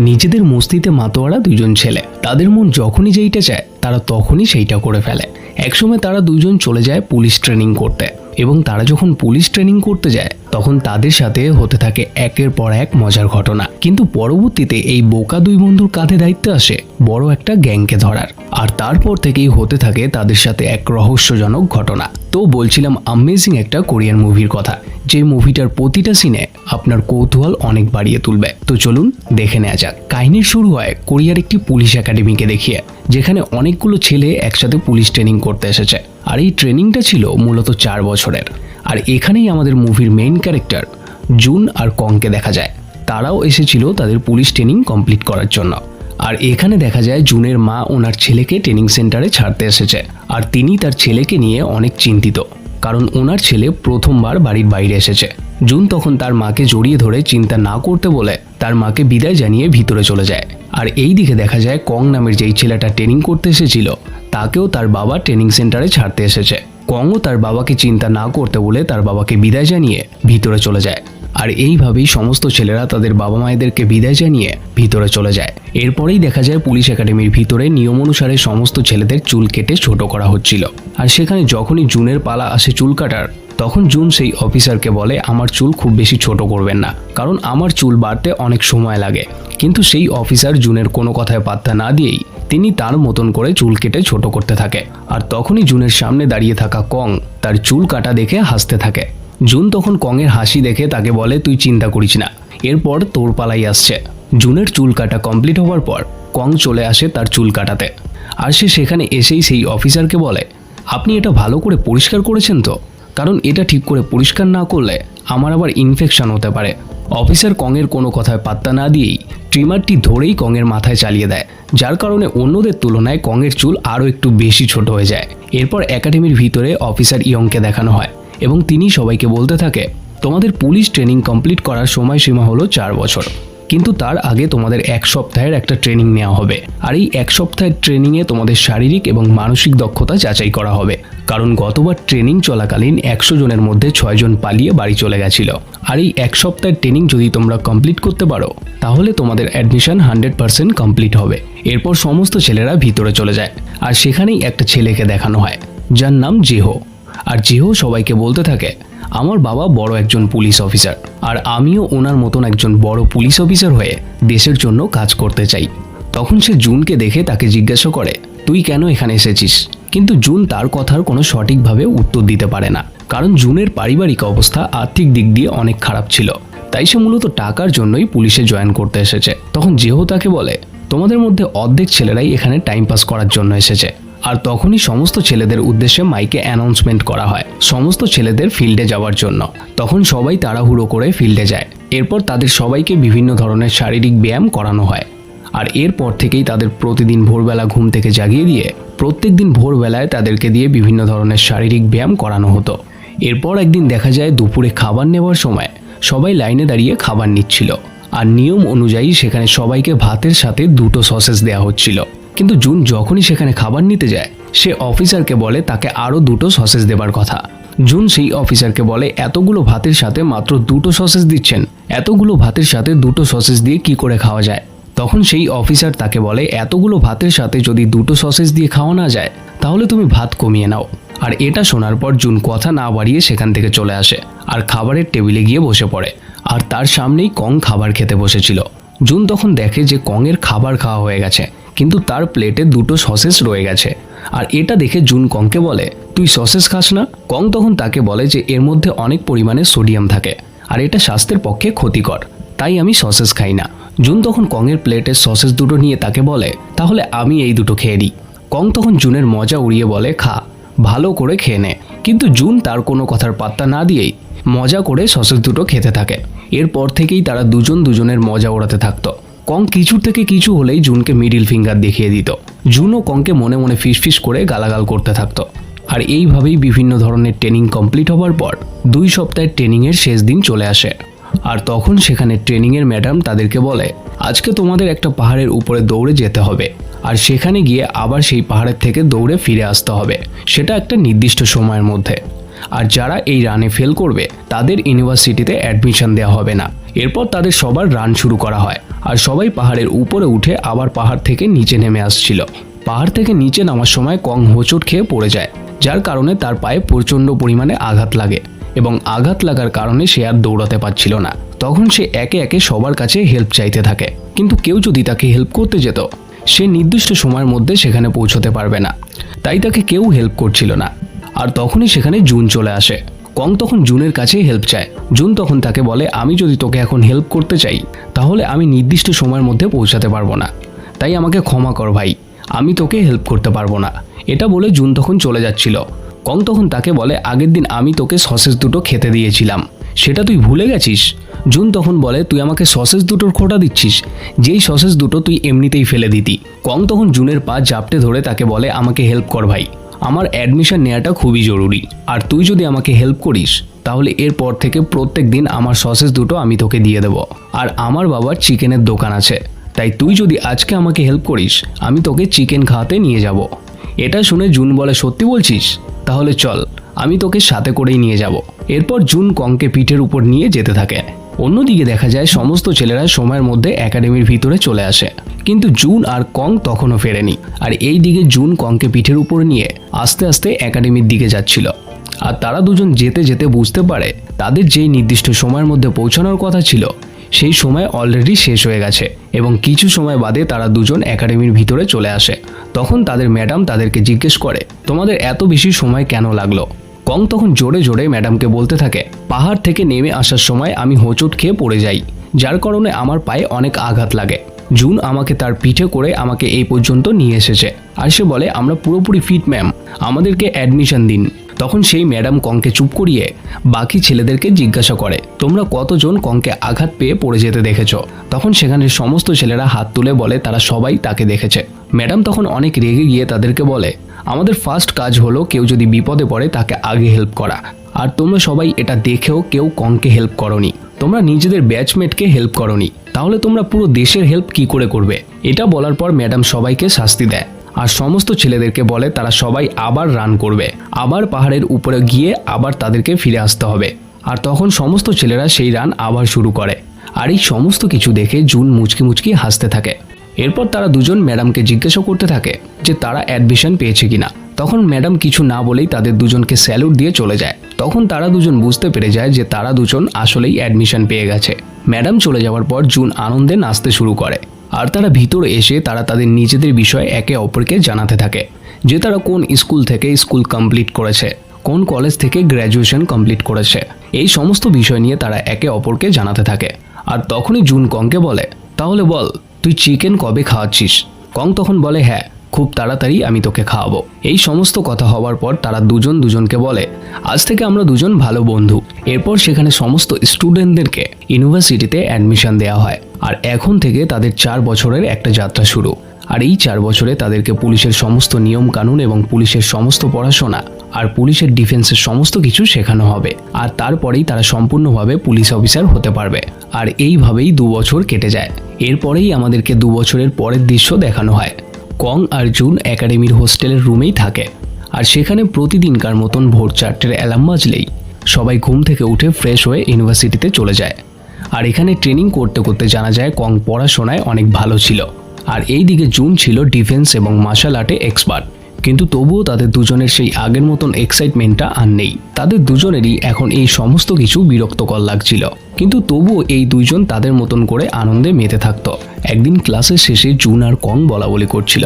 নিজেদের মস্তিতে মাতোয়ারা দুজন ছেলে। তাদের মন যখনই যেইটা চায় তারা তখনই সেইটা করে ফেলে। একসময় তারা দুজন চলে যায় পুলিশ ট্রেনিং করতে, এবং তারা যখন পুলিশ ট্রেনিং করতে যায় তখন তাদের সাথে হতে থাকে একের পর এক মজার ঘটনা। কিন্তু পরবর্তীতে এই বোকা দুই বন্ধুর কাঁধে দায়িত্ব আসে বড় একটা গ্যাংকে ধরার, আর তারপর থেকেই হতে থাকে তাদের সাথে এক রহস্যজনক ঘটনা। তো বলছিলাম অ্যামেজিং একটা কোরিয়ান মুভির কথা, যে মুভিটার প্রতিটা সিনে আপনার কৌতূহল অনেক বাড়িয়ে তুলবে। তো চলুন দেখে নেওয়া যাক। কাহিনীর শুরু হয় কোরিয়ার একটি পুলিশ একাডেমিকে দেখিয়ে, যেখানে অনেকগুলো ছেলে একসাথে পুলিশ ট্রেনিং করতে এসেছে। আর এই ট্রেনিংটা ছিল মূলত 4 বছরের। আর এখানেই আমাদের মুভির মেইন ক্যারেক্টার জুন আর কংকে দেখা যায়। তারাও এসেছিল তাদের পুলিশ ট্রেনিং কমপ্লিট করার জন্য। আর এখানে দেখা যায় জুনের মা ওনার ছেলেকে ট্রেনিং সেন্টারে ছাড়তে এসেছে, আর তিনি তার ছেলেকে নিয়ে অনেক চিন্তিত, কারণ ওনার ছেলে প্রথমবার বাড়ির বাইরে এসেছে। জুন তখন তার মাকে জড়িয়ে ধরে চিন্তা না করতে বলে তার মাকে বিদায় জানিয়ে ভিতরে চলে যায়। আর এই দিকে দেখা যায় কং নামের যেই ছেলেটা ট্রেনিং করতে এসেছিল তাকেও তার বাবা ট্রেনিং সেন্টারে ছাড়তে এসেছে। কংও তার বাবাকে চিন্তা না করতে বলে তার বাবাকে বিদায় জানিয়ে ভিতরে চলে যায়। আর এইভাবেই সমস্ত ছেলেরা তাদের বাবা মায়েদেরকে বিদায় জানিয়ে ভিতরে চলে যায়। এরপরেই দেখা যায় পুলিশ একাডেমির ভিতরে নিয়ম অনুসারে সমস্ত ছেলেদের চুল কেটে ছোট করা হচ্ছিল। আর সেখানে যখনই জুনের পালা আসে চুল কাটার, তখন জুন সেই অফিসারকে বলে আমার চুল খুব বেশি ছোট করবেন না, কারণ আমার চুল বাড়তে অনেক সময় লাগে। কিন্তু সেই অফিসার জুনের কোনো কথায় পাত্তা না দিয়েই তিনি তার মতন করে চুল কেটে ছোট করতে থাকে। আর তখনই জুনের সামনে দাঁড়িয়ে থাকা কং তার চুল কাটা দেখে হাসতে থাকে। জুন তখন কংয়ের হাসি দেখে তাকে বলে তুই চিন্তা করিস না, এরপর তোর পালাই আসছে। জুনের চুল কাটা কমপ্লিট হওয়ার পর কং চলে আসে তার চুল কাটাতে। আর সে সেখানে এসেই সেই অফিসারকে বলে আপনি এটা ভালো করে পরিষ্কার করেছেন তো, কারণ এটা ঠিক করে পরিষ্কার না করলে আমার আবার ইনফেকশন হতে পারে। অফিসার কংয়ের কোনো কথায় পাত্তা না দিয়েই ট্রিমারটি ধরেই কংয়ের মাথায় চালিয়ে দেয়, যার কারণে অন্যদের তুলনায় কংয়ের চুল আরও একটু বেশি ছোট হয়ে যায়। এরপর একাডেমির ভিতরে অফিসার ইয়ংকে দেখানো হয়, এবং তিনি সবাইকে বলতে থাকে তোমাদের পুলিশ ট্রেনিং কমপ্লিট করার সময়সীমা হলো 4 বছর, কিন্তু তার আগে তোমাদের 1 সপ্তাহের একটা ট্রেনিং নেওয়া হবে। আর এই 1 সপ্তাহের ট্রেনিংয়ে তোমাদের শারীরিক এবং মানসিক দক্ষতা যাচাই করা হবে, কারণ গতবার ট্রেনিং চলাকালীন 100 জনের মধ্যে 6 জন পালিয়ে বাড়ি চলে গেছিল। আর এই 1 সপ্তাহের ট্রেনিং যদি তোমরা কমপ্লিট করতে পারো তাহলে তোমাদের অ্যাডমিশন 100% কমপ্লিট হবে। এরপর সমস্ত ছেলেরা ভিতরে চলে যায়, আর সেখানেই একটা ছেলেকে দেখানো হয় যার নাম জেহো। আর জেহো সবাইকে বলতে থাকে আমার বাবা বড় একজন পুলিশ অফিসার, আর আমিও ওনার মতন একজন বড় পুলিশ অফিসার হয়ে দেশের জন্য কাজ করতে চাই। তখন সে জুনকে দেখে তাকে জিজ্ঞাসা করে তুই কেন এখানে এসেছিস, কিন্তু জুন তার কথার কোনো সঠিকভাবে উত্তর দিতে পারে না, কারণ জুনের পারিবারিক অবস্থা আর্থিক দিক দিয়ে অনেক খারাপ ছিল, তাই সে মূলত টাকার জন্যই পুলিশে জয়েন করতে এসেছে। তখন জেহো তাকে বলে তোমাদের মধ্যে অর্ধেক ছেলেরাই এখানে টাইম পাস করার জন্য এসেছে। আর তখনই সমস্ত ছেলেদের উদ্দেশ্যে মাইকে অ্যানাউন্সমেন্ট করা হয় সমস্ত ছেলেদের ফিল্ডে যাওয়ার জন্য। তখন সবাই তাড়াহুড়ো করে ফিল্ডে যায়। এরপর তাদের সবাইকে বিভিন্ন ধরনের শারীরিক ব্যায়াম করানো হয়। আর এরপর থেকেই তাদের প্রতিদিন ভোরবেলা ঘুম থেকে জাগিয়ে দিয়ে প্রত্যেক দিন ভোরবেলায় তাদেরকে দিয়ে বিভিন্ন ধরনের শারীরিক ব্যায়াম করানো হতো। এরপর একদিন দেখা যায় দুপুরে খাবার নেওয়ার সময় সবাই লাইনে দাঁড়িয়ে খাবার নিচ্ছিল, আর নিয়ম অনুযায়ী সেখানে সবাইকে ভাতের সাথে 2টো সসেজ দেওয়া হচ্ছিল। কিন্তু জুন যখনই সেখানে খাবার নিতে যায় সে অফিসারকে বলে তাকে আরও 2টো সসেজ দেবার কথা। জুন সেই অফিসারকে বলে এতগুলো ভাতের সাথে মাত্র 2টো সসেজ দিচ্ছেন, এতগুলো ভাতের সাথে 2টো সসেজ দিয়ে কি করে খাওয়া যায়। তখন সেই অফিসার তাকে বলে এতগুলো ভাতের সাথে যদি 2টো সসেজ দিয়ে খাওয়া না যায় তাহলে তুমি ভাত কমিয়ে নাও। আর এটা শোনার পর জুন কথা না বাড়িয়ে সেখান থেকে চলে আসে আর খাবারের টেবিলে গিয়ে বসে পড়ে। আর তার সামনেই কং খাবার খেতে বসেছিল। জুন তখন দেখে যে কংয়ের খাবার খাওয়া হয়ে গেছে, কিন্তু তার প্লেটে 2টো সসেজ রয়ে গেছে। আর এটা দেখে জুন কংকে বলে তুই সসেজ খাস না। কং তখন তাকে বলে যে এর মধ্যে অনেক পরিমাণে সোডিয়াম থাকে আর এটা স্বাস্থ্যের পক্ষে ক্ষতিকর, তাই আমি সসেজ খাই না। জুন তখন কংয়ের প্লেটের সসেজ 2টো নিয়ে তাকে বলে তাহলে আমি এই 2টো খেয়ে নিই। কং তখন জুনের মজা উড়িয়ে বলে খা, ভালো করে খেয়ে নে। কিন্তু জুন তার কোনো কথার পাত্তা না দিয়েই মজা করে সসেজ 2টো খেতে থাকে। এরপর থেকেই তারা দুজন দুজনের মজা ওড়াতে থাকতো। কং কিছু থেকে কিছু হলেই জুনকে মিডিল ফিঙ্গার দেখিয়ে দিত। জুনও কংকে মনে মনে ফিসফিস করে গালাগাল করতে থাকতো। আর এইভাবেই বিভিন্ন ধরনের ট্রেনিং কমপ্লিট হবার পর 2 সপ্তাহের ট্রেনিংয়ের শেষ দিন চলে আসে। আর তখন সেখানে ট্রেনিংয়ের ম্যাডাম তাদেরকে বলে আজকে তোমাদের একটা পাহাড়ের উপরে দৌড়ে যেতে হবে, আর সেখানে গিয়ে আবার সেই পাহাড়ের থেকে দৌড়ে ফিরে আসতে হবে, সেটা একটা নির্দিষ্ট সময়ের মধ্যে। আর যারা এই রানে ফেল করবে তাদের ইউনিভার্সিটিতে অ্যাডমিশন দেওয়া হবে না। এরপর তাদের সবার রান শুরু করা হয়। আর সবাই পাহাড়ের উপরে উঠে আবার পাহাড় থেকে নিচে নেমে আসছিল। পাহাড় থেকে নিচে নামার সময় কং হোঁচট খেয়ে পড়ে যায়, যার কারণে তার পায়ে প্রচণ্ড পরিমাণে আঘাত লাগে এবং আঘাত লাগার কারণে সে আর দৌড়াতে পারছিল না। তখন সে একে একে সবার কাছে হেল্প চাইতে থাকে, কিন্তু কেউ যদি তাকে হেল্প করতে যেত সে নির্দিষ্ট সময়ের মধ্যে সেখানে পৌঁছতে পারবে না, তাই তাকে কেউ হেল্প করছিল না। আর তখনই সেখানে জুন চলে আসে। কং তখন জুনের কাছে হেল্প চায়। জুন তখন তাকে বলে, আমি যদি তোকে এখন হেল্প করতে চাই তাহলে আমি নির্দিষ্ট সময়ের মধ্যে পৌঁছাতে পারবো না, তাই আমাকে ক্ষমা কর ভাই, আমি তোকে হেল্প করতে পারবো না। এটা বলে জুন তখন চলে যাচ্ছিল। কং তখন তাকে বলে, আগের দিন আমি তোকে সসেজ দুটো খেতে দিয়েছিলাম, সেটা তুই ভুলে গেছিস? জুন তখন বলে, তুই আমাকে সসেজ দুটোর খোঁটা দিচ্ছিস, যেই সসেজ দুটো তুই এমনিতেই ফেলে দিতি। কং তখন জুনের পা জাপটে ধরে তাকে বলে, আমাকে হেল্প কর ভাই, আমার অ্যাডমিশন নেওয়াটা খুবই জরুরি, আর তুই যদি আমাকে হেল্প করিস তাহলে এরপর থেকে প্রত্যেক দিন আমার সসেজ দুটো আমি তোকে দিয়ে দেবো। আর আমার বাবার চিকেনের দোকান আছে, তাই তুই যদি আজকে আমাকে হেল্প করিস আমি তোকে চিকেন খাওয়াতে নিয়ে যাব। এটা শুনে জুন বলে, সত্যি বলছিস? তাহলে চল, আমি তোকে সাথে করেই নিয়ে যাব। এরপর জুন কংকে পিঠের উপর নিয়ে যেতে থাকে। অন্যদিকে দেখা যায় সমস্ত ছেলেরা সময়ের মধ্যে একাডেমির ভিতরে চলে আসে, কিন্তু জুন আর কং তখনও ফেরেনি। আর এই দিকে জুন কংকে পিঠের উপর নিয়ে আস্তে আস্তে একাডেমির দিকে যাচ্ছিল। আর তারা দুজন যেতে যেতে বুঝতে পারে তাদের যেই নির্দিষ্ট সময়ের মধ্যে পৌঁছানোর কথা ছিল সেই সময় অলরেডি শেষ হয়ে গেছে, এবং কিছু সময় বাদে তারা দুজন একাডেমির ভিতরে চলে আসে। তখন তাদের ম্যাডাম তাদেরকে জিজ্ঞেস করে, তোমাদের এত বেশি সময় কেন লাগলো? কং তখন জোরে জোরে ম্যাডামকে বলতে থাকে, পাহাড় থেকে নেমে আসার সময় আমি হোঁচট খেয়ে পড়ে যাই, যার কারণে আমার পায়ে অনেক আঘাত লাগে। জুন আমাকে তার পিঠে করে আমাকে এই পর্যন্ত নিয়ে এসেছে, আর সে বলে, আমরা পুরোপুরি ফিট ম্যাম, আমাদেরকে অ্যাডমিশন দিন। তখন সেই ম্যাডাম কংকে চুপ করিয়ে বাকি ছেলেদেরকে জিজ্ঞাসা করে, তোমরা কতজন কংকে আঘাত পেয়ে পড়ে যেতে দেখেছো? তখন সেখানে সমস্ত ছেলেরা হাত তুলে বলে তারা সবাই তাকে দেখেছে। ম্যাডাম তখন অনেক রেগে গিয়ে তাদেরকে বলে, আমাদের ফার্স্ট কাজ হলো কেউ যদি বিপদে পড়ে তাকে আগে হেল্প করা, আর তোমরা সবাই এটা দেখেও কেউ কংকে হেল্প করনি, তোমরা নিজেদের ব্যাচমেটকে হেল্প করনি, তাহলে তোমরা পুরো দেশের হেল্প কি করে করবে? এটা বলার পর ম্যাডাম সবাইকে শাস্তি দেয় আর সমস্ত ছেলেদেরকে বলে তারা সবাই আবার রান করবে, আবার পাহাড়ের উপরে গিয়ে আবার তাদেরকে ফিরে আসতে হবে। আর তখন সমস্ত ছেলেরা সেই রান আবার শুরু করে। আর এই সমস্ত কিছু দেখে জুন মুচকি মুচকি হাসতে থাকে। এরপর তারা দুজন ম্যাডামকে জিজ্ঞাসা করতে থাকে যে তারা অ্যাডমিশন পেয়েছে কিনা। তখন ম্যাডাম কিছু না বলেই তাদের দুজনকে স্যালুট দিয়ে চলে যায়। তখন তারা দুজন বুঝতে পেরে যায় যে তারা দুজন আসলেই অ্যাডমিশন পেয়ে গেছে। ম্যাডাম চলে যাওয়ার পর জুন আনন্দে নাচতে শুরু করে, আর তারা ভিতরে এসে তারা তাদের নিজেদের বিষয়ে একে অপরকে জানাতে থাকে, যে তারা কোন স্কুল থেকে স্কুল কমপ্লিট করেছে, কোন কলেজ থেকে গ্র্যাজুয়েশন কমপ্লিট করেছে। এই সমস্ত বিষয় নিয়ে তারা একে অপরকে জানাতে থাকে। আর তখনই জুন কংকে বলে, তাহলে বল তুই চিকেন কবে খাওয়াচ্ছিস? কং তখন বলে, হ্যাঁ, খুব তাড়াতাড়ি আমি তোকে খাওয়াবো। এই সমস্ত কথা হওয়ার পর তারা দুজন দুজনকে বলে, আজ থেকে আমরা দুজন ভালো বন্ধু। এরপর সেখানে সমস্ত স্টুডেন্টদেরকে ইউনিভার্সিটিতে অ্যাডমিশন দেওয়া হয়। আর এখন থেকে তাদের 4 বছরের একটা যাত্রা শুরু। আর এই 4 বছরে তাদেরকে পুলিশের সমস্ত নিয়ম কানুন এবং পুলিশের সমস্ত পড়াশোনা আর পুলিশের ডিফেন্সের সমস্ত কিছু শেখানো হবে। আর তারপরেই তারা সম্পূর্ণভাবে পুলিশ অফিসার হতে পারবে। আর এইভাবেই 2 বছর কেটে যায়। এরপরেই আমাদেরকে 2 বছরের পরের দৃশ্য দেখানো হয়। কং আর জুন একাডেমির হোস্টেলের রুমেই থাকে। আর সেখানে প্রতিদিনকার মতন ভোর 4টের অ্যালার্ম বাজলেই সবাই ঘুম থেকে উঠে ফ্রেশ হয়ে ইউনিভার্সিটিতে চলে যায়। আর এখানে ট্রেনিং করতে করতে জানা যায় কং পড়াশোনায় অনেক ভালো ছিল, আর এই দিকে জুন ছিল ডিফেন্স এবং মার্শাল আর্টে এক্সপার্ট। কিন্তু তবুও তাদের দুজনের সেই আগের মতন এক্সাইটমেন্টটা আর নেই। তাদের দুজনেরই এখন এই সমস্ত কিছু বিরক্তকর লাগছিল, কিন্তু তবুও এই দুইজন তাদের মতন করে আনন্দে মেতে থাকতো। একদিন ক্লাসের শেষে জুন আর কং বলা বলি করছিল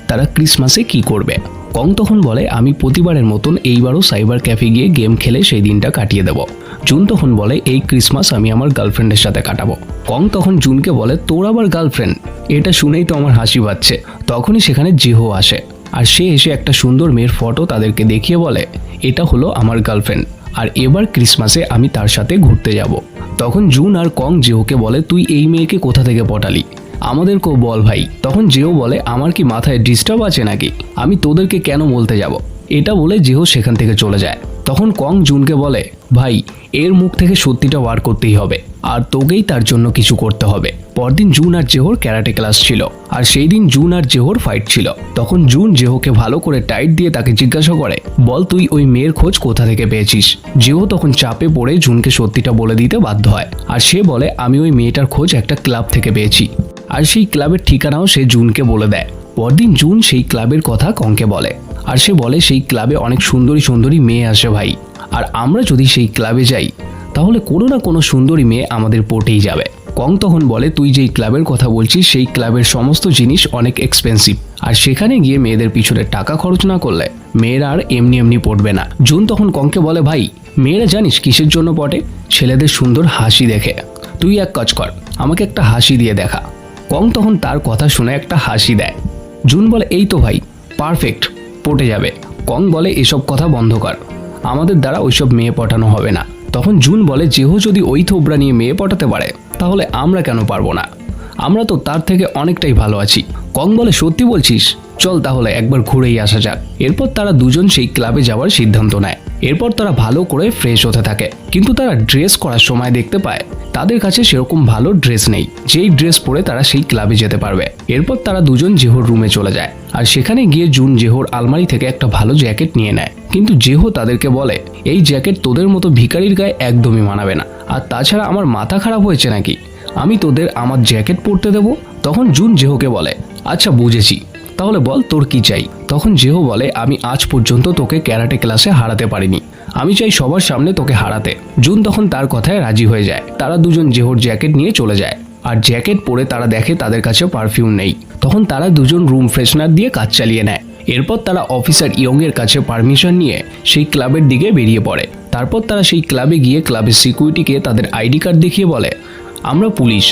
তারা ক্রিসমাসে কি করবে। কং তখন বলে, আমি প্রতিবারের মতন এইবারও সাইবার ক্যাফে গিয়ে গেম খেলে সেই দিনটা কাটিয়ে দেব। জুন তখন বলে, এই ক্রিসমাস আমি আমার গার্লফ্রেন্ডের সাথে কাটাবো। কং তখন জুনকে বলে, তোর আবার গার্লফ্রেন্ড? এটা শুনেই তো আমার হাসি পাচ্ছে। তখনই সেখানে জেহো আসে, আর সে এসে একটা সুন্দর মেয়ের ফটো তাদেরকে দেখিয়ে বলে, এটা হলো আমার গার্লফ্রেন্ড, আর এবার ক্রিসমাসে আমি তার সাথে ঘুরতে যাব। তখন জুন আর কং জেহোকে বলে, তুই এই মেয়েকে কোথা থেকে পটালি, আমাদেরকেও বল ভাই। তখন জেহো বলে, আমার কি মাথায় ডিস্টার্ব আছে নাকি, আমি তোদেরকে কেন বলতে যাব। এটা বলে জেহো সেখান থেকে চলে যায়। তখন কং জুনকে বলে, ভাই এর মুখ থেকে সত্যিটা বার করতেই হবে, আর তোকেই তার জন্য কিছু করতে হবে। পরদিন জুন আর জেহোর ক্যারাটে ক্লাস ছিল, আর সেই দিন জুন আর জেহোর ফাইট ছিল। তখন জুন জেহোকে ভালো করে টাইট দিয়ে তাকে জিজ্ঞাসা করে, বল তুই ওই মেয়ের খোঁজ কোথা থেকে পেয়েছিস। জেহো তখন চাপে পড়ে জুনকে সত্যিটা বলে দিতে বাধ্য হয়, আর সে বলে, আমি ওই মেয়েটার খোঁজ একটা ক্লাব থেকে পেয়েছি। আর সেই ক্লাবের ঠিকানাও সে জুনকে বলে দেয়। পরদিন জুন সেই ক্লাবের কথা কংকে বলে, আর সে বলে সেই ক্লাবে অনেক সুন্দরী সুন্দরী মেয়ে আসে ভাই, আর আমরা যদি সেই ক্লাবে যাই তাহলে কোনো না কোনো সুন্দরী মেয়ে আমাদের পটেই যাবে। কং তখন বলে, তুই যেই ক্লাবের কথা বলছিস সেই ক্লাবের সমস্ত জিনিস অনেক এক্সপেন্সিভ, আর সেখানে গিয়ে মেয়েদের পিছনে টাকা খরচ না করলে মেয়েরা আর এমনি এমনি পড়বে না। জুন তখন কংকে বলে, ভাই মেয়েরা জানিস কিসের জন্য পটে? ছেলেদের সুন্দর হাসি দেখে। তুই এক কাজ কর, আমাকে একটা হাসি দিয়ে দেখা। কং তখন তার কথা শুনে একটা হাসি দেয়। জুন বলে, এই তো ভাই পারফেক্ট, পটে যাবে। কং বলে, এসব কথা বন্ধ কর, আমাদের দ্বারা ওইসব মেয়ে পটানো হবে না। তখন জুন বলে, যেহ যদি ওই থোবরা নিয়ে মেয়ে পটাতে পারে তাহলে আমরা কেন পারবো না? আমরা তো তার থেকে অনেকটাই ভালো আছি। কং বলে, সত্যি বলছিস? চল তাহলে একবার ঘুরেই আসা যাক। এরপর তারা দুজন সেই ক্লাবে যাওয়ার সিদ্ধান্ত নেয়। এরপর তারা ভালো করে ফ্রেশ হতে থাকে, কিন্তু তারা ড্রেস করার সময় দেখতে পায় তাদের কাছে সেরকম ভালো ড্রেস নেই যেই ড্রেস পরে তারা সেই ক্লাবে যেতে পারবে। এরপর তারা দুজন জেহর রুমে চলে যায়, আর সেখানে গিয়ে জুন জেহর আলমারি থেকে একটা ভালো জ্যাকেট নিয়ে নেয়। কিন্তু জেহ তাদেরকে বলে, এই জ্যাকেট তোদের মতো ভিখারির গায়ে একদমই মানাবে না, আর তাছাড়া আমার মাথা খারাপ হয়েছে নাকি, আমি তোদের আমার জ্যাকেট পরতে দেবো? তখন জুন জেহকে বলে, আচ্ছা বুঝেছি, তাহলে বল তোর কি চাই? তখন জেহ বলে, আমি আজ পর্যন্ত তোকে ক্যারাটে ক্লাসে হারাতে পারিনি, আমি চাই সবার সামনে তোকে হারাতে। জুন তখন তার কথায় রাজি হয়ে যায়। তারা দুজন জেহর জ্যাকেট নিয়ে চলে যায়, আর জ্যাকেট পরে তারা দেখে তাদের কাছে পারফিউম নেই। তখন তারা দুজন রুম ফ্রেশনার দিয়ে কাজ চালিয়ে নেয়। এরপর তারা অফিসার ইয়ং এর কাছে পারমিশন নিয়ে সেই ক্লাবের দিকে বেরিয়ে পড়ে। তারপর তারা সেই ক্লাবে গিয়ে ক্লাবের সিকিউরিটিকে তাদের আইডি কার্ড দেখিয়ে বলে, আমরা পুলিশ,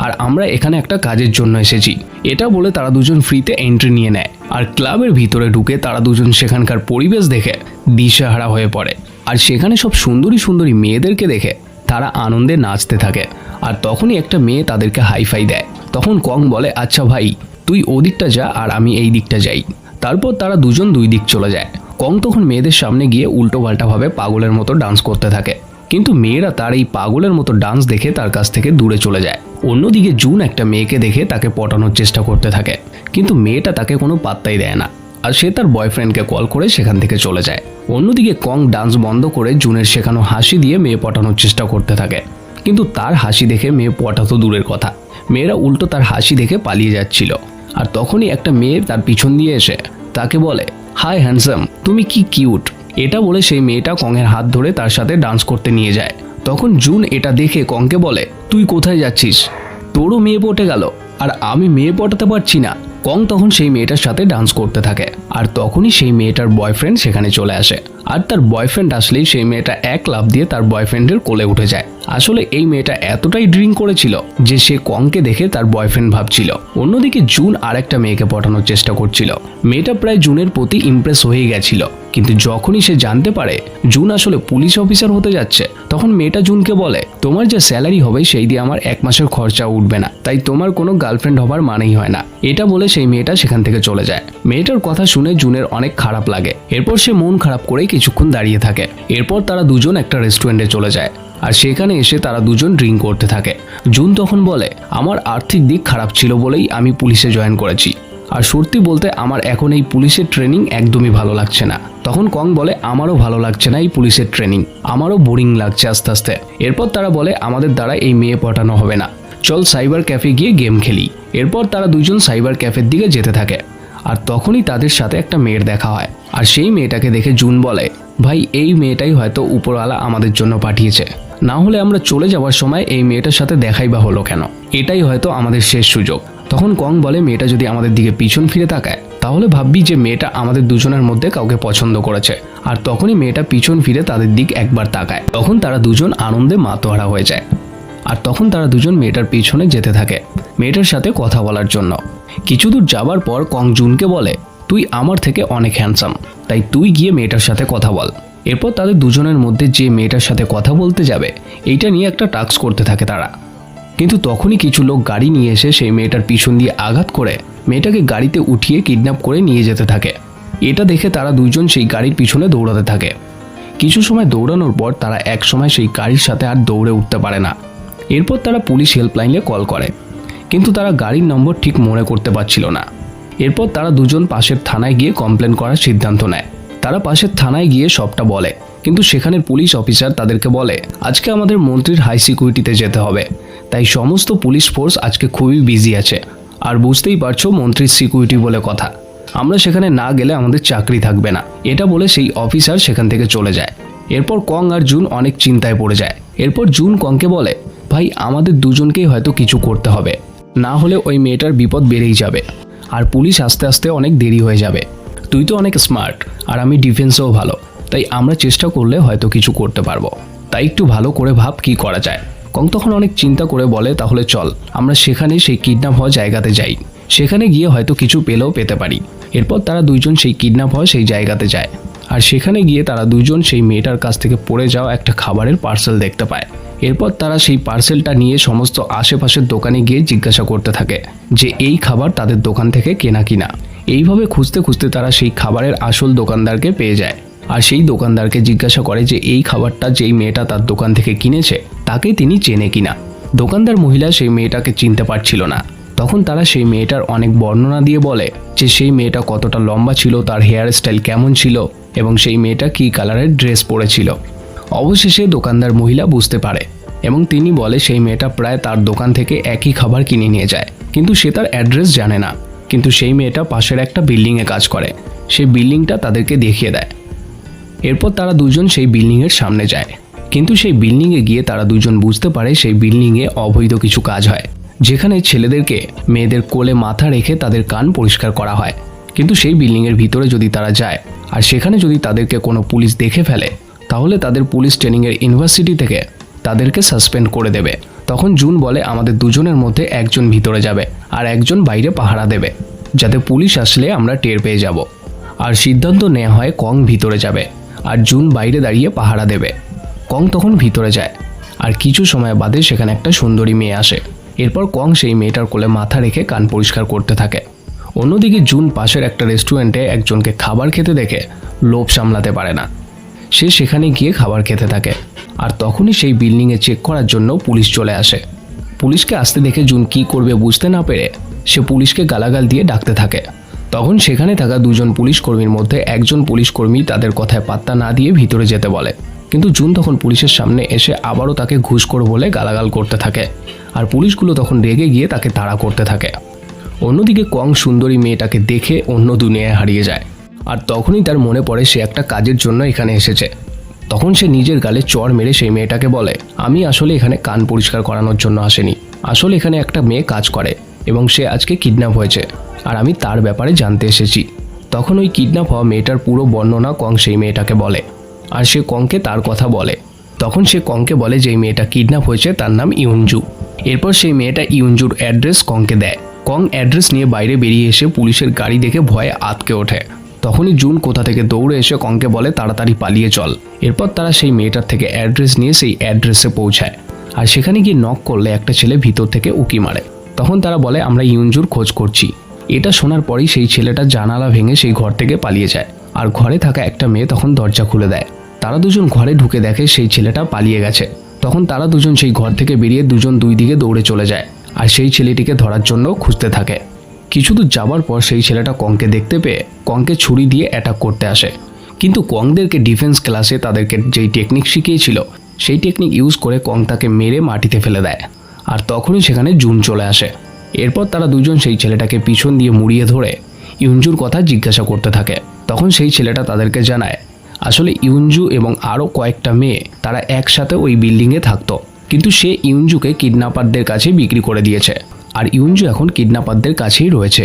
আর আমরা এখানে একটা কাজের জন্য এসেছি। এটা বলে তারা দুজন ফ্রিতে এন্ট্রি নিয়ে নেয়। আর ক্লাবের ভিতরে ঢুকে তারা দুজন সেখানকার পরিবেশ দেখে দিশেহারা হয়ে পড়ে, আর সেখানে সব সুন্দরী সুন্দরী মেয়েদেরকে দেখে তারা আনন্দে নাচতে থাকে। আর তখনই একটা মেয়ে তাদেরকে হাইফাই দেয়। তখন কং বলে, আচ্ছা ভাই তুই ওদিকটা যা আর আমি এই দিকটা যাই। তারপর তারা দুজন দুই দিক চলে যায়। কং তখন মেয়েদের সামনে গিয়ে উল্টো পাল্টাভাবে পাগলের মতো ডান্স করতে থাকে, কিন্তু মেয়েরা তার এই পাগলের মতো ডান্স দেখে তার কাছ থেকে দূরে চলে যায়। অন্যদিকে জুন একটা মেয়েকে দেখে তাকে পটানোর চেষ্টা করতে থাকে, কিন্তু মেয়েটা তাকে কোনো পাত্তাই দেয় না, আর সে তার বয়ফ্রেন্ডকে কল করে সেখান থেকে চলে যায়। অন্যদিকে কং ডান্স বন্ধ করে জুনের শেখানো হাসি দিয়ে মেয়ে পটানোর চেষ্টা করতে থাকে, কিন্তু তার হাসি দেখে মেয়ে পটাতো দূরের কথা, মেয়েরা উল্টো তার হাসি দেখে পালিয়ে যাচ্ছিল। আর তখনই একটা মেয়ে তার পিছন দিয়ে এসে তাকে বলে, হাই হ্যান্ডসাম, তুমি কি কিউট। এটা বলে সেই মেয়েটা কংয়ের হাত ধরে তার সাথে ডান্স করতে নিয়ে যায়। তখন জুন এটা দেখে কংকে বলে, তুই কোথায় যাচ্ছিস? তোরও মেয়ে পটে গেল আর আমি মেয়ে পটাতে পারছি না। কং তখন সেই মেয়েটার সাথে ডান্স করতে থাকে, আর তখনই সেই মেয়েটার বয়ফ্রেন্ড সেখানে চলে আসে। আর তার বয়ফ্রেন্ড আসলেই সেই মেয়েটা এক লাফ দিয়ে তার বয়ফ্রেন্ডের কোলে উঠে যায়। আসলে এই মেয়েটা এতটাই ড্রিঙ্ক করেছিল যে সে কংকে দেখে তার বয়ফ্রেন্ড ভাবছিল। অন্যদিকে জুন আর একটা মেয়েকে পটানোর চেষ্টা করছিল। মেয়েটা প্রায় জুনের প্রতি ইমপ্রেস হয়ে গেছিল, কিন্তু যখনই সে জানতে পারে জুন আসলে পুলিশ অফিসার হতে যাচ্ছে, তখন মেয়েটা জুনকে বলে, তোমার যে স্যালারি হবে সেই দিয়ে আমার এক মাসের খরচা উঠবে না, তাই তোমার কোনো গার্লফ্রেন্ড হবার মানেই হয় না। এটা বলে সেই মেয়েটা সেখান থেকে চলে যায়। মেয়েটার কথা শুনে জুনের অনেক খারাপ লাগে। এরপর সে মন খারাপ করে কিছুক্ষণ দাঁড়িয়ে থাকে। এরপর তারা দুজন একটা রেস্টুরেন্টে চলে যায়, আর সেখানে এসে তারা দুজন ড্রিঙ্ক করতে থাকে। জুন তখন বলে, আমার আর্থিক দিক খারাপ ছিল বলেই আমি পুলিশে জয়েন করেছি, আর সত্যি বলতে আমার এখন এই পুলিশের ট্রেনিং একদমই ভালো লাগছে না। তখন কং বলে, আমারও ভালো লাগছে না এই পুলিশের ট্রেনিং, আমারও বোরিং লাগছে আস্তে আস্তে। এরপর তারা বলে, আমাদের দ্বারা এই মেয়ে পটানো হবে না, চল সাইবার ক্যাফে গিয়ে গেম খেলি। এরপর তারা দুজন সাইবার ক্যাফের দিকে যেতে থাকে, আর তখনই তাদের সাথে একটা মেয়ের দেখা হয়। আর সেই মেয়েটাকে দেখে জুন বলে, ভাই এই মেয়েটাই হয়তো উপরওয়ালা আমাদের জন্য পাঠিয়েছে, না হলে আমরা চলে যাওয়ার সময় এই মেয়েটার সাথে দেখাই বা হলো কেন, এটাই হয়তো আমাদের শেষ সুযোগ। তখন কং বলে, মেয়েটা যদি আমাদের দিকে পিছন ফিরে তাকায় তাহলে ভাববি যে মেয়েটা আমাদের দুজনের মধ্যে কাউকে পছন্দ করেছে। আর তখনই মেয়েটা পিছন ফিরে তাদের দিক একবার তাকায়। তখন তারা দুজন আনন্দে মাতোহারা হয়ে যায়, আর তখন তারা দুজন মেয়েটার পিছনে যেতে থাকে মেয়েটার সাথে কথা বলার জন্য। কিছু দূর যাবার পর কং জুনকে বলে, তুই আমার থেকে অনেক হ্যান্ডসাম, তাই তুই গিয়ে মেয়েটার সাথে কথা বল। এরপর তাদের দুজনের মধ্যে যে মেয়েটার সাথে কথা বলতে যাবে এইটা নিয়ে একটা টাস্ক করতে থাকে তারা। কিন্তু তখনই কিছু লোক গাড়ি নিয়ে এসে সেই মেয়েটার পিছন দিয়ে আঘাত করে মেয়েটাকে গাড়িতে উঠিয়ে কিডন্যাপ করে নিয়ে যেতে থাকে। এটা দেখে তারা দুজন সেই গাড়ির পিছনে দৌড়াতে থাকে। কিছু সময় দৌড়ানোর পর তারা এক সময় সেই গাড়ির সাথে আর দৌড়ে উঠতে পারে না। এরপর তারা পুলিশ হেল্পলাইনে কল করে, কিন্তু তারা গাড়ির নম্বর ঠিক মনে করতে পারছিল না। এরপর তারা দুজন পাশের থানায় গিয়ে কমপ্লেন করার সিদ্ধান্ত নেয়। তারা পাশের থানায় গিয়ে সবটা বলে, কিন্তু সেখানের পুলিশ অফিসার তাদেরকে বলে আজকে আমাদের মন্ত্রীর হাই সিকিউরিটিতে যেতে হবে, তাই সমস্ত পুলিশ ফোর্স আজকে খুবই বিজি আছে। আর বুঝতেই পারছো মন্ত্রীর সিকিউরিটি বলে কথা, আমরা সেখানে না গেলে আমাদের চাকরি থাকবে না। এটা বলে সেই অফিসার সেখান থেকে চলে যায়। এরপর কং আর জুন অনেক চিন্তায় পড়ে যায়। এরপর জুন কংকে বলে ভাই আমাদের দুজনকেই হয়তো কিছু করতে হবে, না হলে ওই মেয়েটার বিপদ বেড়েই যাবে আর পুলিশ আস্তে আস্তে অনেক দেরি হয়ে যাবে। তুই তো অনেক স্মার্ট আর আমি ডিফেন্সেও ভালো, তাই আমরা চেষ্টা করলে হয়তো কিছু করতে পারবো, তাই একটু ভালো করে ভাব কি করা যায়। কং তখন অনেক চিন্তা করে বলে তাহলে চল আমরা সেখানে সেই কিডন্যাপ হওয়া জায়গাতে যাই, সেখানে গিয়ে হয়তো কিছু পেলেও পেতে পারি। এরপর তারা দুইজন সেই কিডন্যাপ হওয়া সেই জায়গাতে যায় আর সেখানে গিয়ে তারা দুইজন সেই মেয়েটার কাছ থেকে পড়ে যাওয়া একটা খাবারের পার্সেল দেখতে পায়। এরপর তারা সেই পার্সেলটা নিয়ে সমস্ত আশেপাশের দোকানে গিয়ে জিজ্ঞাসা করতে থাকে যে এই খাবার তাদের দোকান থেকে কেনা কিনা। এইভাবে খুঁজতে খুঁজতে তারা সেই খাবারের আসল দোকানদারকে পেয়ে যায় আর সেই দোকানদারকে জিজ্ঞাসা করে যে এই খাবারটা যেই মেয়েটা তার দোকান থেকে কিনেছে তাকে তিনি চেনে কিনা। দোকানদার মহিলা সেই মেয়েটাকে চিনতে পারছিল না। তখন তারা সেই মেয়েটার অনেক বর্ণনা দিয়ে বলে যে সেই মেয়েটা কতটা লম্বা ছিল, তার হেয়ার স্টাইল কেমন ছিল এবং সেই মেয়েটা কী কালারের ড্রেস পরেছিল। অবশেষে দোকানদার মহিলা বুঝতে পারে এবং তিনি বলে সেই মেয়েটা প্রায় তার দোকান থেকে একই খাবার কিনে নিয়ে যায়, কিন্তু সে তার অ্যাড্রেস জানে না। কিন্তু সেই মেয়েটা পাশের একটা বিল্ডিংয়ে কাজ করে, সেই বিল্ডিংটা তাদেরকে দেখিয়ে দেয়। এরপর তারা দুজন সেই বিল্ডিংয়ের সামনে যায়, কিন্তু সেই বিল্ডিংয়ে গিয়ে তারা দুজন বুঝতে পারে সেই বিল্ডিংয়ে অবৈধ কিছু কাজ হয়, যেখানে ছেলেদেরকে মেয়েদের কোলে মাথা রেখে তাদের কান পরিষ্কার করা হয়। কিন্তু সেই বিল্ডিংয়ের ভিতরে যদি তারা যায় আর সেখানে যদি তাদেরকে কোনো পুলিশ দেখে ফেলে তাহলে তাদের পুলিশ ট্রেনিংয়ের ইউনিভার্সিটি থেকে তাদেরকে সাসপেন্ড করে দেবে। তখন জুন বলে আমাদের দুজনের মধ্যে একজন ভিতরে যাবে আর একজন বাইরে পাহারা দেবে, যাতে পুলিশ আসলে আমরা টের পেয়ে যাব। আর সিদ্ধান্ত নেওয়া হয় কং ভিতরে যাবে আর জুন বাইরে দাঁড়িয়ে পাহারা দেবে। কং তখন ভিতরে যায় আর কিছু সময় বাদে সেখানে একটা সুন্দরী মেয়ে আসে। এরপর কং সেই মেয়েটার কোলে মাথা রেখে কান পরিষ্কার করতে থাকে। অন্যদিকে জুন পাশের একটা রেস্টুরেন্টে একজনকে খাবার খেতে দেখে লোভ সামলাতে পারে না, সে সেখানে গিয়ে খাবার খেতে থাকে। আর তখনই সেই বিল্ডিংয়ে চেক করার জন্য পুলিশ চলে আসে। পুলিশকে আসতে দেখে জুন কী করবে বুঝতে না পেরে সে পুলিশকে গালাগাল দিয়ে ডাকতে থাকে। তখন সেখানে থাকা দুজন পুলিশ কর্মীর মধ্যে একজন পুলিশ কর্মী তাদের কথায় পাত্তা না দিয়ে ভিতরে যেতে বলে, কিন্তু জুন তখন পুলিশের সামনে এসে আবারও তাকে ঘুষখোর বলে গালাগাল করতে থাকে আর পুলিশগুলো তখন রেগে গিয়ে তাকে তাড়া করতে থাকে। অন্যদিকে কং সুন্দরী মেয়েটাকে দেখে অন্য দুনিয়ায় হারিয়ে যায় আর তখনই তার মনে পড়ে সে একটা কাজের জন্য এখানে এসেছে। তখন সে নিজের গালে চড় মেরে সেই মেয়েটাকে বলে আমি আসলে এখানে কান পরিষ্কার করানোর জন্য আসেনি, আসলে এখানে একটা মেয়ে কাজ করে এবং সে আজকে কিডন্যাপ হয়েছে আর আমি তার ব্যাপারে জানতে এসেছি। তখন ওই কিডন্যাপ হওয়া মেয়েটার পুরো বর্ণনা কং সেই মেয়েটাকে বলে আর সে কংকে তার কথা বলে। তখন সে কংকে বলে যে মেয়েটা কিডন্যাপ হয়েছে তার নাম ইউনজু। এরপর সেই মেয়েটা ইউনজুর অ্যাড্রেস কংকে দেয়। কং অ্যাড্রেস নিয়ে বাইরে বেরিয়ে এসে পুলিশের গাড়ি দেখে ভয়ে আঁতকে ওঠে। তখনই জুন কোথা থেকে দৌড়ে এসে কংকে বলে তাড়াতাড়ি পালিয়ে চল। এরপর তারা সেই মেয়েটার থেকে অ্যাড্রেস নিয়ে সেই অ্যাড্রেসে পৌঁছায় আর সেখানে গিয়ে নক করলে একটা ছেলে ভিতর থেকে উকি মারে। তখন তারা বলে আমরা ইউনজুর খোঁজ করছি। এটা শোনার পরেই সেই ছেলেটা জানালা ভেঙে সেই ঘর থেকে পালিয়ে যায় আর ঘরে থাকা একটা মেয়ে তখন দরজা খুলে দেয়। তারা দুজন ঘরে ঢুকে দেখে সেই ছেলেটা পালিয়ে গেছে। তখন তারা দুজন সেই ঘর থেকে বেরিয়ে দুজন দুই দিকে দৌড়ে চলে যায় আর সেই ছেলেটিকে ধরার জন্য খুঁজতে থাকে। কিছু দূর যাবার পর সেই ছেলেটা কংকে দেখতে পেয়ে কংকে ছুরি দিয়ে অ্যাটাক করতে আসে, কিন্তু কংদেরকে ডিফেন্স ক্লাসে তাদেরকে যেই টেকনিক শিখিয়েছিল সেই টেকনিক ইউজ করে কং তাকে মেরে মাটিতে ফেলে দেয়। আর তখনই সেখানে জুন চলে আসে। এরপর তারা দুজন সেই ছেলেটাকে পিছন দিয়ে মুড়িয়ে ধরে ইউনজুর কথা জিজ্ঞাসা করতে থাকে। তখন সেই ছেলেটা তাদেরকে জানায় আসলে ইউনজু এবং আরও কয়েকটা মেয়ে তারা একসাথে ওই বিল্ডিংয়ে থাকতো, কিন্তু সে ইউনজুকে কিডন্যাপারদের কাছে বিক্রি করে দিয়েছে আর ইউনজু এখন কিডন্যাপারদের কাছেই রয়েছে।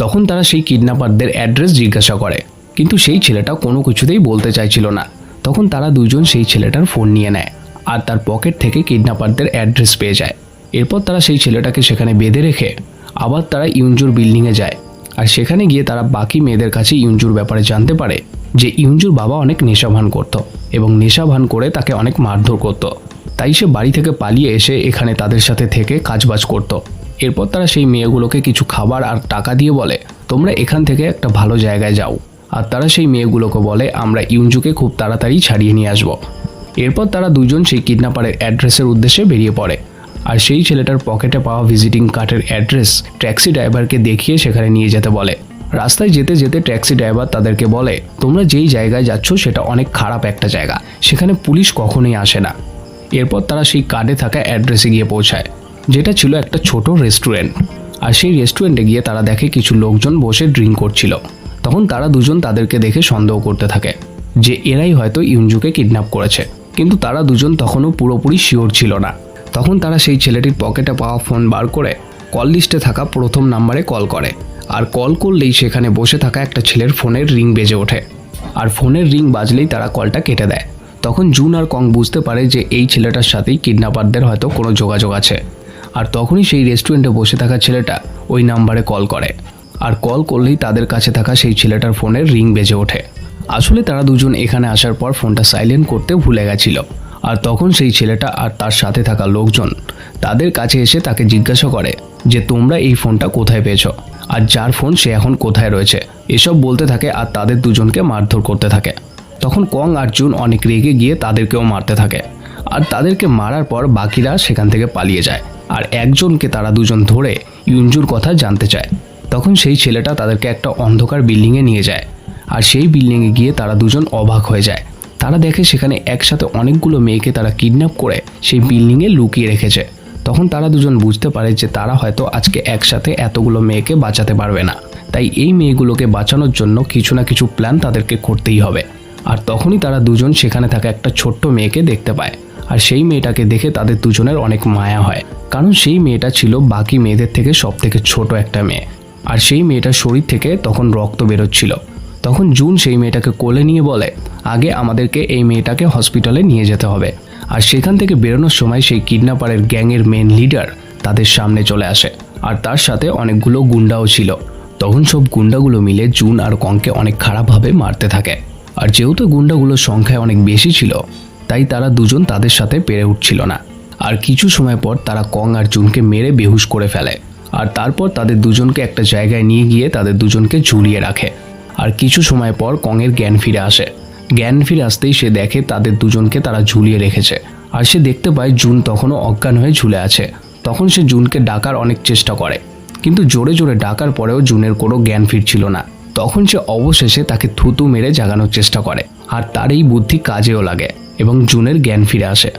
তখন তারা সেই কিডন্যাপারদের অ্যাড্রেস জিজ্ঞাসা করে, কিন্তু সেই ছেলেটা কোনো কিছুতেই বলতে চাইছিল না। তখন তারা দুজন সেই ছেলেটার ফোন নিয়ে নেয় আর তার পকেট থেকে কিডন্যাপারদের অ্যাড্রেস পেয়ে যায়। এরপর তারা সেই ছেলেটাকে সেখানে বেঁধে রেখে আবার তারা ইউনজুর বিল্ডিংয়ে যায় আর সেখানে গিয়ে তারা বাকি মেয়েদের কাছে ইউনজুর ব্যাপারে জানতে পারে যে ইউনজুর বাবা অনেক নেশাভান করত এবং নেশাভান করে তাকে অনেক মারধর করত, তাই সে বাড়ি থেকে পালিয়ে এসে এখানে তাদের সাথে থেকে কাজবাজ করত। এরপর তারা সেই মেয়েগুলোকে কিছু খাবার আর টাকা দিয়ে বলে তোমরা এখান থেকে একটা ভালো জায়গায় যাও, আর তারা সেই মেয়েগুলোকে বলে আমরা ইউনজুকে খুব তাড়াতাড়ি ছাড়িয়ে নিয়ে আসব। এরপর তারা দুজন সেই কিডন্যাপারের অ্যাড্রেসের উদ্দেশ্যে বেরিয়ে পড়ে আর সেই ছেলেটার পকেটে পাওয়া ভিজিটিং কার্ডের অ্যাড্রেস ট্যাক্সি ড্রাইভারকে দেখিয়ে সেখানে নিয়ে যেতে বলে। রাস্তায় যেতে যেতে ট্যাক্সি ড্রাইভার তাদেরকে বলে, তোমরা যেই জায়গায় যাচ্ছ সেটা অনেক খারাপ একটা জায়গা, সেখানে পুলিশ কখনোই আসে না। এরপর তারা সেই কার্ডে থাকা অ্যাড্রেসে গিয়ে পৌঁছায়, যেটা ছিল একটা ছোট রেস্টুরেন্ট। আর সেই রেস্টুরেন্টে গিয়ে তারা দেখে কিছু লোকজন বসে ড্রিঙ্ক করছিল। তখন তারা দুজন তাদেরকে দেখে সন্দেহ করতে থাকে যে এরাই হয়তো ইউনজুকে কিডন্যাপ করেছে, কিন্তু তারা দুজন তখনও পুরোপুরি শিওর ছিল না। তখন তারা সেই ছেলেটির পকেটে পাওয়া ফোন বার করে কল লিস্টে থাকা প্রথম নাম্বারে কল করে। আর কল করলেই সেখানে বসে থাকা একটা ছেলের ফোনের রিং বেজে ওঠে। আর ফোনের রিং বাজলেই তারা কলটা কেটে দেয়। তখন জুন আর কং বুঝতে পারে যে এই ছেলেটার সাথেই কিডন্যাপারদের হয়তো কোনো যোগাযোগ আছে। আর তখনই সেই রেস্টুরেন্টে বসে থাকা ছেলেটা ওই নাম্বারে কল করে। আর কল করলেই তাদের কাছে থাকা সেই ছেলেটার ফোনের রিং বেজে ওঠে। আসলে তারা দুজন এখানে আসার পর ফোনটা সাইলেন্ট করতে ভুলে গেছিল। আর তখন সেই ছেলেটা আর তার সাথে থাকা লোকজন তাদের কাছে এসে তাকে জিজ্ঞাসা করে যে তোমরা এই ফোনটা কোথায় পেয়েছো, আর যার ফোন সে এখন কোথায় রয়েছে, এসব বলতে থাকে। আর তাদের দুজনকে মারধর করতে থাকে। তখন কং আর জুন অনেক রেগে গিয়ে তাদেরকেও মারতে থাকে। আর তাদেরকে মারার পর বাকিরা সেখান থেকে পালিয়ে যায়। আর একজনকে তারা দুজন ধরে ইউনজুর কথা জানতে চায়। তখন সেই ছেলেটা তাদেরকে একটা অন্ধকার বিল্ডিংয়ে নিয়ে যায়। আর সেই বিল্ডিংয়ে গিয়ে তারা দুজন অবাক হয়ে যায়। তারা দেখে সেখানে একসাথে অনেকগুলো মেয়েকে তারা কিডন্যাপ করে সেই বিল্ডিংয়ে লুকিয়ে রেখেছে। তখন তারা দুজন বুঝতে পারে যে তারা হয়তো আজকে একসাথে এতগুলো মেয়েকে বাঁচাতে পারবে না, তাই এই মেয়েগুলোকে বাঁচানোর জন্য কিছু না কিছু প্ল্যান তাদেরকে করতেই হবে। আর তখনই তারা দুজন সেখানে থাকা একটা ছোট্ট মেয়েকে দেখতে পায়। আর সেই মেয়েটাকে দেখে তাদের দুজনের অনেক মায়া হয়, কারণ সেই মেয়েটা ছিল বাকি মেয়েদের থেকে সব থেকে ছোট একটা মেয়ে। আর সেই মেয়েটার শরীর থেকে তখন রক্ত বেরোচ্ছিল। তখন জুন সেই মেয়েটাকে কোলে নিয়ে বলে, আগে আমাদেরকে এই মেয়েটাকে হসপিটালে নিয়ে যেতে হবে। আর সেখান থেকে বেরোনোর সময় সেই কিডন্যাপারের গ্যাংয়ের মেন লিডার তাদের সামনে চলে আসে। আর তার সাথে অনেকগুলো গুন্ডাও ছিল। তখন সব গুন্ডাগুলো মিলে জুন আর কংকে অনেক খারাপভাবে মারতে থাকে। আর যেহেতু গুন্ডাগুলোর সংখ্যায় অনেক বেশি ছিল, তাই তারা দুজন তাদের সাথে পেরে উঠছিল না। আর কিছু সময় পর তারা কং আর জুনকে মেরে বেহুশ করে ফেলে। আর তারপর তাদের দুজনকে একটা জায়গায় নিয়ে গিয়ে তাদের দুজনকে ঝুলিয়ে রাখে। আর কিছু সময় পর কংয়ের জ্ঞান ফিরে আসে। জ্ঞান ফিরে আসতেই সে দেখে তাদের দুজনকে তারা ঝুলিয়ে রেখেছে। আর সে দেখতে পায় জুন তখনও অজ্ঞান হয়ে ঝুলে আছে। তখন সে জুনকে ডাকার অনেক চেষ্টা করে, কিন্তু জোরে জোরে ডাকার পরেও জুনের কোনো জ্ঞান ফিরছিল না। তখন সে অবশেষে তাকে থুতু মেরে জাগানোর চেষ্টা করে। আর তার এই বুদ্ধি কাজেও লাগে এবং জুনের জ্ঞান ফিরে আসে।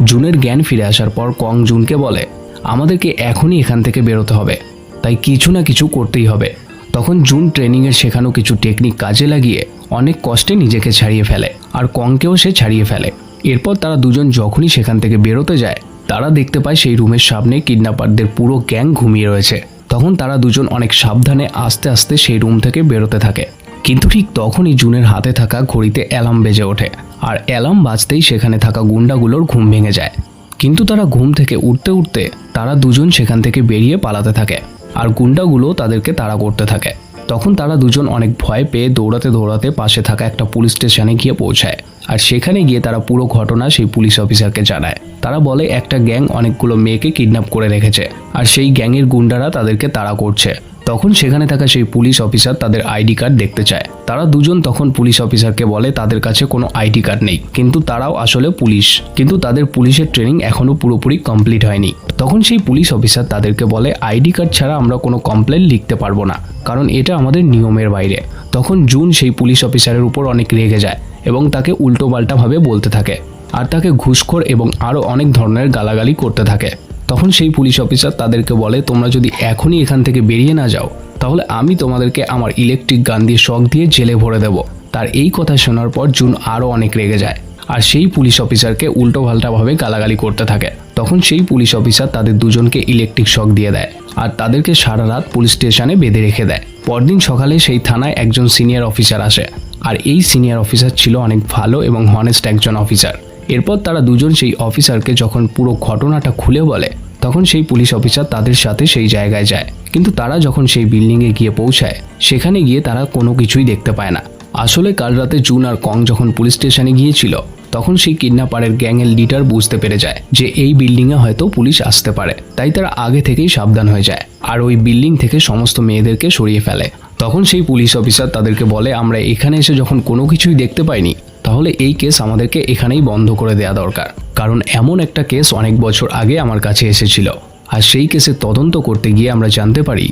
জুনের জ্ঞান ফিরে আসার পর কং জুনকে বলে, আমাদেরকে এখনই এখান থেকে বেরোতে হবে, তাই কিছু না কিছু করতেই হবে। তখন জুন ট্রেনিংয়ের শেখানো কিছু টেকনিক কাজে লাগিয়ে অনেক কষ্টে নিজেকে ছাড়িয়ে ফেলে। আর কংকেও সে ছাড়িয়ে ফেলে। এরপর তারা দুজন যখনই সেখান থেকে বেরোতে যায়, তারা দেখতে পায় সেই রুমের সামনে কিডন্যাপারদের পুরো গ্যাং ঘুমিয়ে রয়েছে। তখন তারা দুজন অনেক সাবধানে আস্তে আস্তে সেই রুম থেকে বেরোতে থাকে। কিন্তু ঠিক তখনই জুনের হাতে থাকা ঘড়িতে অ্যালার্ম বেজে ওঠে। আর অ্যালার্ম বাজতেই সেখানে থাকা গুন্ডাগুলোর ঘুম ভেঙে যায়। কিন্তু তারা ঘুম থেকে উঠতে উঠতে তারা দুজন সেখান থেকে বেরিয়ে পালাতে থাকে। আর গুন্ডাগুলো তাদেরকে তাড়া করতে থাকে। তখন তারা দুজন অনেক ভয় পেয়ে দৌড়াতে দৌড়াতে পাশে থাকা একটা পুলিশ স্টেশনে গিয়ে পৌঁছায়। আর সেখানে গিয়ে তারা পুরো ঘটনা সেই পুলিশ অফিসারকে জানায়। তারা বলে একটা গ্যাং অনেকগুলো মেয়েকে কিডন্যাপ করে রেখেছে, আর সেই গ্যাংয়ের গুন্ডারা তাদেরকে তাড়া করছে। তখন সেখানে থাকা সেই পুলিশ অফিসার তাদের আইডি কার্ড দেখতে চায়। তারা দুজন তখন পুলিশ অফিসারকে বলে তাদের কাছে কোনো আইডি কার্ড নেই, কিন্তু তারাও আসলে পুলিশ, কিন্তু তাদের পুলিশের ট্রেনিং এখনো পুরোপুরি কমপ্লিট হয়নি। তখন সেই পুলিশ অফিসার তাদেরকে বলে আইডি কার্ড ছাড়া আমরা কোনো কমপ্লেন লিখতে পারবো না, কারণ এটা আমাদের নিয়মের বাইরে। তখন জুন সেই পুলিশ অফিসারের উপর অনেক রেগে যায় এবং তাকে উল্টোপাল্টাভাবে বলতে থাকে। আর তাকে ঘুষখোর এবং আরও অনেক ধরনের গালাগালি করতে থাকে। তখন সেই পুলিশ অফিসার তাদেরকে বলে তোমরা যদি এখনই এখান থেকে বেরিয়ে না যাও, তাহলে আমি তোমাদেরকে আমার ইলেকট্রিক গান দিয়ে শক দিয়ে জেলে ভরে দেব। তার এই কথা শোনার পর জুন আরও অনেক রেগে যায় আর সেই পুলিশ অফিসারকে উল্টোপাল্টাভাবে গালাগালি করতে থাকে। তখন সেই পুলিশ অফিসার তাদের দুজনকে ইলেকট্রিক শক দিয়ে দেয় আর তাদেরকে সারা রাত পুলিশ স্টেশনে বেঁধে রেখে দেয়। পরদিন সকালে সেই থানায় একজন সিনিয়র অফিসার আসে, আর এই সিনিয়র অফিসার ছিল অনেক ভালো এবং হনেস্ট একজন অফিসার। এরপর তারা দুজন সেই অফিসারকে যখন পুরো ঘটনাটা খুলে বলে, তখন সেই পুলিশ অফিসার তাদের সাথে সেই জায়গায় যায়। কিন্তু তারা যখন সেই বিল্ডিংয়ে গিয়ে পৌঁছায়, সেখানে গিয়ে তারা কোনো কিছুই দেখতে পায় না। আসলে কাল রাতে জুন আর কং যখন পুলিশ স্টেশনে গিয়েছিল, তখন সেই কিডন্যাপারের গ্যাংয়ের লিডার বুঝতে পেরে যায় যে এই বিল্ডিংয়ে হয়তো পুলিশ আসতে পারে, তাই তারা আগে থেকেই সাবধান হয়ে যায় আর ওই বিল্ডিং থেকে সমস্ত মেয়েদেরকে সরিয়ে ফেলে। তখন সেই পুলিশ অফিসার তাদেরকে বলে আমরা এখানে এসে যখন কোনো কিছুই দেখতে পাইনি, তাহলে এই কেস আমাদেরকে এখানেই বন্ধ করে দেওয়া দরকার, কারণ এমন একটা কেস অনেক বছর আগে আমার কাছে এসেছিল। আর সেই কেসের তদন্ত করতে গিয়ে আমরা জানতে পারি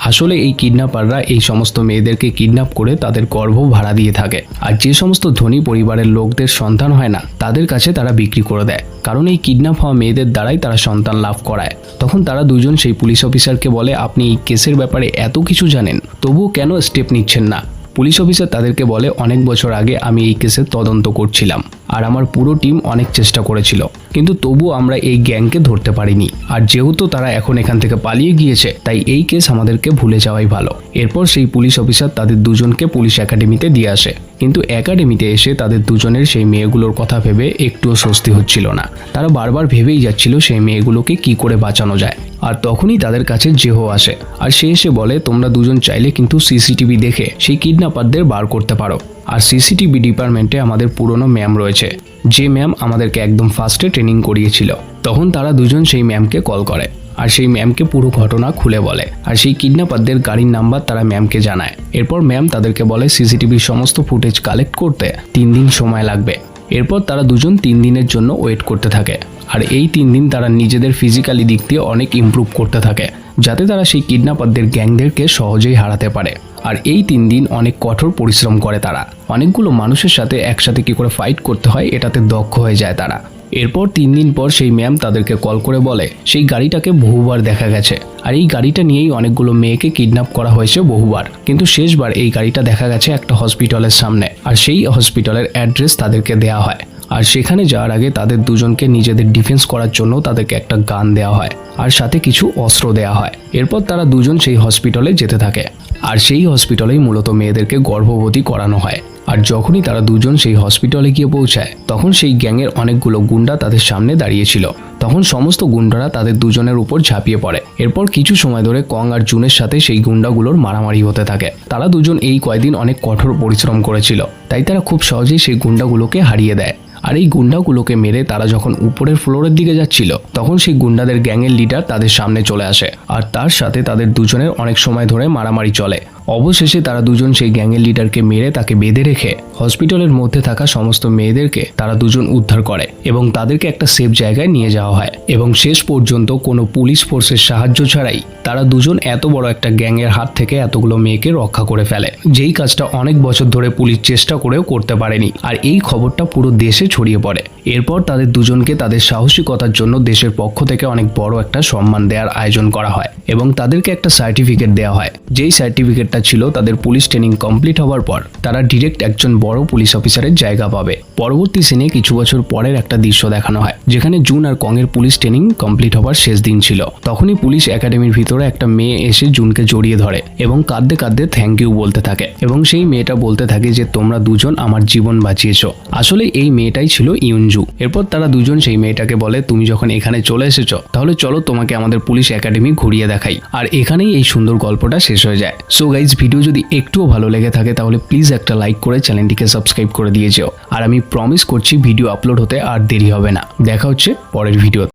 আসলে এই কিডন্যাপাররা এই সমস্ত মেয়েদেরকে কিডন্যাপ করে তাদের গর্ভ ভাড়া দিয়ে থাকে, আর যে সমস্ত ধনী পরিবারের লোকদের সন্তান হয় না তাদের কাছে তারা বিক্রি করে দেয়, কারণ এই কিডন্যাপ হওয়া মেয়েদের দ্বারাই তারা সন্তান লাভ করায়। তখন তারা দুজন সেই পুলিশ অফিসারকে বলে, আপনি এই কেসের ব্যাপারে এত কিছু জানেন, তবুও কেন স্টেপ নিচ্ছেন না? পুলিশ অফিসার তাদেরকে বলে, অনেক বছর আগে আমি এই কেসের তদন্ত করছিলাম আর আমার পুরো টিম অনেক চেষ্টা করেছিল, কিন্তু তবুও আমরা এই গ্যাংকে ধরতে পারিনি। আর যেহেতু তারা এখন এখান থেকে পালিয়ে গিয়েছে, তাই এই কেস আমাদেরকে ভুলে যাওয়াই ভালো। এরপর সেই পুলিশ অফিসার তাদের দুজনকে পুলিশ একাডেমিতে দিয়ে আসে, কিন্তু একাডেমিতে এসে তাদের দুজনের সেই মেয়েগুলোর কথা ভেবে একটুও স্বস্তি হচ্ছিল না। তারা বারবার ভেবেই যাচ্ছিল সেই মেয়েগুলোকে কি করে বাঁচানো যায়। আর তখনই তাদের কাছে জেহো আসে, আর সে এসে বলে, তোমরা দুজন চাইলে কিন্তু সিসিটিভি দেখে সেই কিডন্যাপারদের বার করতে পারো। আর সিসিটিভি ডিপার্টমেন্টে আমাদের পুরনো ম্যাম রয়েছে, যে ম্যাম আমাদেরকে একদম ফার্স্টে ট্রেনিং করিয়েছিল। তখন তারা দুজন সেই ম্যামকে কল করে আর সেই ম্যামকে পুরো ঘটনা খুলে বলে, আর সেই কিডন্যাপারদের গাড়ির নাম্বার তারা ম্যামকে জানায়। এরপর ম্যাম তাদেরকে বলে সিসিটিভির সমস্ত ফুটেজ কালেক্ট করতে 3 দিন সময় লাগবে। এরপর তারা দুজন 3 দিনের জন্য ওয়েট করতে থাকে, আর এই 3 দিন তারা নিজেদের ফিজিক্যালি দিক দিয়ে অনেক ইমপ্রুভ করতে থাকে, যাতে তারা সেই কিডন্যাপারদের গ্যাংদেরকে সহজেই হারাতে পারে। আর এই 3 দিন অনেক কঠোর পরিশ্রম করে তারা, অনেকগুলো মানুষের সাথে একসাথে কি করে ফাইট করতে হয় এটাতে দক্ষ হয়ে যায় তারা। এরপর 3 দিন পর সেই ম্যাম তাদেরকে কল করে বলে, সেই গাড়িটাকে বহুবার দেখা গেছে, আর এই গাড়িটা নিয়েই অনেকগুলো মেয়েকে কিডন্যাপ করা হয়েছে বহুবার, কিন্তু শেষবার এই গাড়িটা দেখা গেছে একটা হসপিটালের সামনে, আর সেই হসপিটালের অ্যাড্রেস তাদেরকে দেওয়া হয়। আর সেখানে যাওয়ার আগে তাদের দুজনকে নিজেদের ডিফেন্স করার জন্য তাদেরকে একটা গান দেওয়া হয়, আর সাথে কিছু অস্ত্র দেওয়া হয়। এরপর তারা দুজন সেই হসপিটালে যেতে থাকে, আর সেই হসপিটালেই মূলত মেয়েদেরকে গর্ভবতী করানো হয়। আর যখনই তারা দুজন সেই হসপিটালে গিয়ে পৌঁছায়, তখন সেই গ্যাংয়ের অনেকগুলো গুন্ডা তাদের সামনে দাঁড়িয়েছিল। তখন সমস্ত গুন্ডারা তাদের দুজনের উপর ঝাঁপিয়ে পড়ে। এরপর কিছু সময় ধরে কং আর জুনের সাথে সেই গুন্ডাগুলোর মারামারি হতে থাকে। তারা দুজন এই কয়দিন অনেক কঠোর পরিশ্রম করেছিল, তাই তারা খুব সহজেই সেই গুন্ডাগুলোকে হারিয়ে দেয়। আর এই গুন্ডাগুলোকে মেরে তারা যখন উপরের ফ্লোরের দিকে যাচ্ছিল, তখন সেই গুন্ডাদের গ্যাংয়ের লিডার তাদের সামনে চলে আসে, আর তার সাথে তাদের দুজনের অনেক সময় ধরে মারামারি চলে। অবশেষে তারা দুজন সেই গ্যাংয়ের লিডারকে মেরে তাকে বেঁধে রেখে হসপিটালের মধ্যে থাকা সমস্ত মেয়েদেরকে তারা দুজন উদ্ধার করে এবং তাদেরকে একটা সেফ জায়গায় নিয়ে যাওয়া হয়। এবং শেষ পর্যন্ত কোনো পুলিশ ফোর্সের সাহায্য ছাড়াই তারা দুজন এত বড় একটা গ্যাংয়ের হাত থেকে এতগুলো মেয়েকে রক্ষা করে ফেলে, যেই কাজটা অনেক বছর ধরে পুলিশ চেষ্টা করেও করতে পারেনি। আর এই খবরটা পুরো দেশে ছড়িয়ে পড়ে। এরপর তাদের দুজনকে তাদের সাহসিকতার জন্য দেশের পক্ষ থেকে অনেক বড় একটা সম্মান দেওয়ার আয়োজন করা হয় এবং তাদেরকে একটা সার্টিফিকেট দেওয়া হয়, যেই সার্টিফিকেটটা ছিল তাদের পুলিশ ট্রেনিং কমপ্লিট হওয়ার পর তারা ডিরেক্ট একজন বড় পুলিশ অফিসারের জায়গা পাবে। পরবর্তী সিনে কিছু বছর পরের একটা দৃশ্য দেখানো হয়, যেখানে জুন আর কং এর পুলিশ ট্রেনিং কমপ্লিট হওয়ার শেষ দিন ছিল। তখনই পুলিশ একাডেমির ভিতরে একটা মেয়ে এসে জুনকে জড়িয়ে ধরে এবং কাঁদতে কাঁদতে থ্যাংক ইউ বলতে থাকে, এবং সেই মেয়েটা বলতে থাকে যে তোমরা দুজন আমার জীবন বাঁচিয়েছো। আসলে এই মেয়েটাই ছিল ইউনজু। এরপর তারা দুজন সেই মেয়েটাকে বলে, তুমি যখন এখানে চলে এসেছো, তাহলে চলো তোমাকে আমাদের পুলিশ একাডেমি ঘুরিয়ে দেখাই। আর এখানেই এই সুন্দর গল্পটা শেষ হয়ে যায়। সো গাইজ, ভিডিও যদি একটুও ভালো লেগে থাকে তাহলে প্লিজ একটা লাইক করে চ্যানেলটিকে সাবস্ক্রাইব করে দিয়ে যেও। আর আমি প্রমিস করছি ভিডিও আপলোড হতে আর দেরি হবে না। দেখা হচ্ছে পরের ভিডিও।